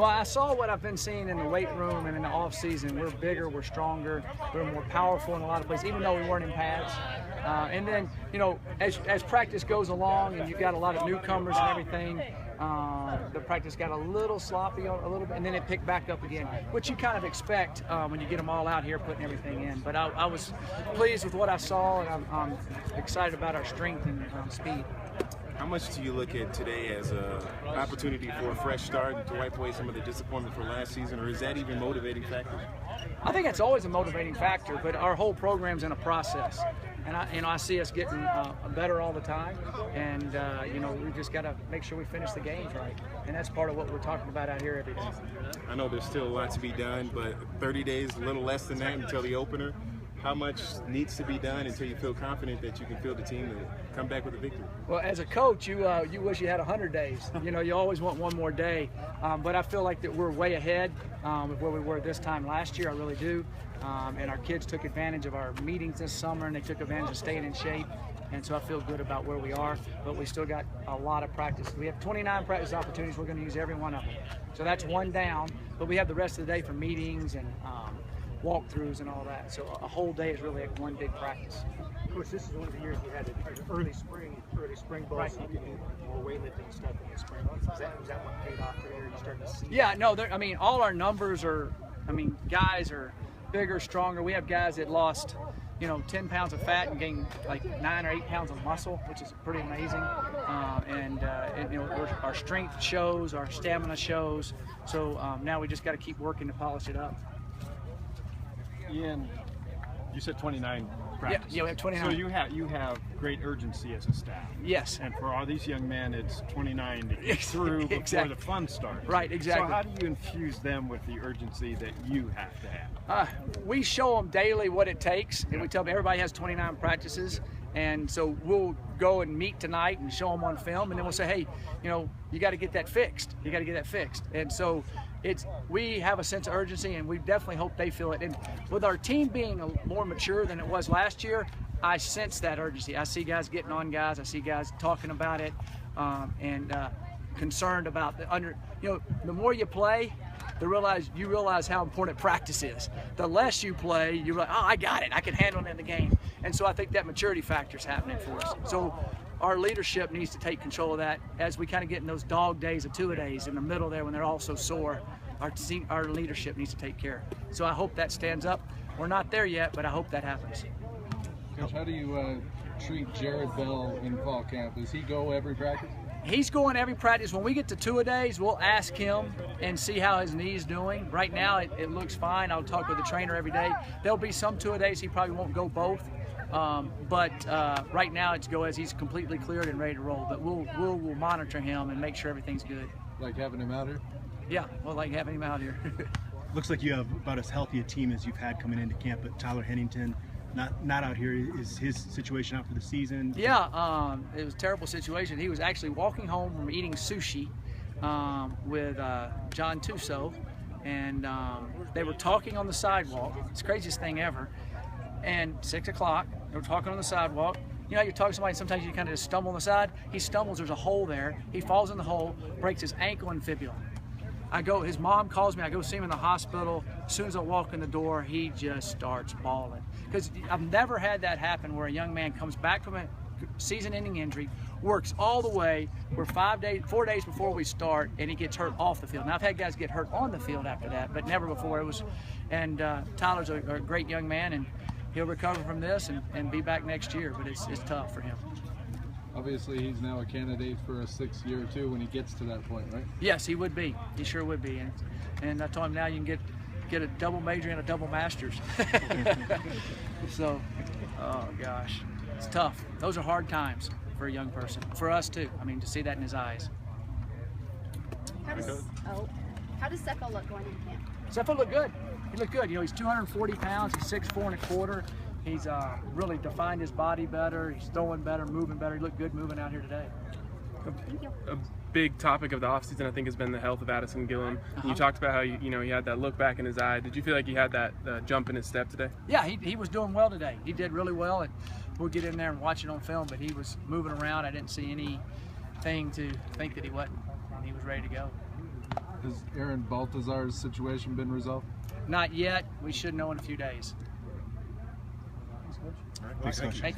Well, I saw what I've been seeing in the weight room and in the off season. We're bigger, we're stronger, we're more powerful in a lot of places, even though we weren't in pads. And then, you know, as practice goes along and you've got a lot of newcomers and everything, the practice got a little sloppy a little bit, and then it picked back up again, which you kind of expect when you get them all out here putting everything in. But I was pleased with what I saw, and I'm excited about our strength and speed. How much do you look at today as an opportunity for a fresh start and to wipe away some of the disappointment from last season, or is that even a motivating factor? I think it's always a motivating factor, but our whole program's in a process, and I see us getting better all the time, and you know, we just got to make sure we finish the games right, and that's part of what we're talking about out here every day. I know there's still a lot to be done, but 30 days, a little less than that until the opener. How much needs to be done until you feel confident that you can field the team to come back with a victory? Well, as a coach, you wish you had 100 days. You know, you always want one more day. But I feel like that we're way ahead of where we were this time last year. I really do. And our kids took advantage of our meetings this summer, and they took advantage of staying in shape. And so I feel good about where we are. But we still got a lot of practice. We have 29 practice opportunities. We're going to use every one of them. So that's one down. But we have the rest of the day for meetings and walkthroughs and all that. So a whole day is really like one big practice. Of course, this is one of the years you had an early spring ball, right. So you can do more weightlifting stuff in the spring. Is that what paid off there? You starting to see? Yeah, no, I mean, all our numbers are, I mean, guys are bigger, stronger. We have guys that lost, you know, 10 pounds of fat and gained like 9 or 8 pounds of muscle, which is pretty amazing. And you know, our strength shows, our stamina shows. So now we just got to keep working to polish it up. Ian, you said 29 practices. Yeah, we have 29. So you have great urgency as a staff. Yes. And for all these young men, it's 29 to get through before exactly. the fun starts. Right, exactly. So how do you infuse them with the urgency that you have to have? We show them daily what it takes, and we tell them everybody has 29 practices. And so we'll go and meet tonight and show them on film, and then we'll say, hey, you know, you got to get that fixed. You got to get that fixed. And so we have a sense of urgency, and we definitely hope they feel it. And with our team being more mature than it was last year, I sense that urgency. I see guys getting on guys. I see guys talking about it and concerned about you know, the more you play, you realize how important practice is. The less you play, you're like, oh, I got it. I can handle it in the game. And so I think that maturity factor is happening for us. So our leadership needs to take control of that as we kind of get in those dog days of two-a-days in the middle there when they're all so sore. Our leadership needs to take care. So I hope that stands up. We're not there yet, but I hope that happens. Coach, how do you treat Jared Bell in fall camp? Does he go every practice? He's going every practice. When we get to two-a-days, we'll ask him and see how his knee's doing. Right now, it looks fine. I'll talk with the trainer every day. There'll be some two-a-days he probably won't go both. But right now, it's go as he's completely cleared and ready to roll. But we'll monitor him and make sure everything's good. Like having him out here? Yeah, we'll like having him out here. Looks like you have about as healthy a team as you've had coming into camp, but Tyler Hennington not out here. Is his situation out for the season? Yeah, it was a terrible situation. He was actually walking home from eating sushi with John Tuso, and they were talking on the sidewalk. It's the craziest thing ever. And 6 o'clock, they were talking on the sidewalk. You know, you're talking to somebody, and sometimes you kind of just stumble on the side. He stumbles, there's a hole there. He falls in the hole, breaks his ankle and fibula. His mom calls me, I go see him in the hospital. As soon as I walk in the door, he just starts bawling. Because I've never had that happen where a young man comes back from a season-ending injury, works all the way, we're 4 days before we start, and he gets hurt off the field. Now, I've had guys get hurt on the field after that, but never before. And Tyler's a great young man, and he'll recover from this and be back next year, but it's tough for him. Obviously, he's now a candidate for a 6th year too when he gets to that point, right? Yes, he would be. He sure would be. And I told him now you can get a double major and a double master's. So, oh gosh, it's tough. Those are hard times for a young person. For us too. I mean, to see that in his eyes. How does Seppo look going into camp? Seppo looked good. He looked good. You know, he's 240 pounds. He's 6'4". He's really defined his body better. He's throwing better, moving better. He looked good moving out here today. A big topic of the offseason, I think, has been the health of Addison Gillum. You talked about how he had that look back in his eye. Did you feel like he had that jump in his step today? Yeah, he was doing well today. He did really well, and we'll get in there and watch it on film. But he was moving around. I didn't see anything to think that he wasn't, and he was ready to go. Has Aaron Baltazar's situation been resolved? Not yet. We should know in a few days. All right, thanks, Coach.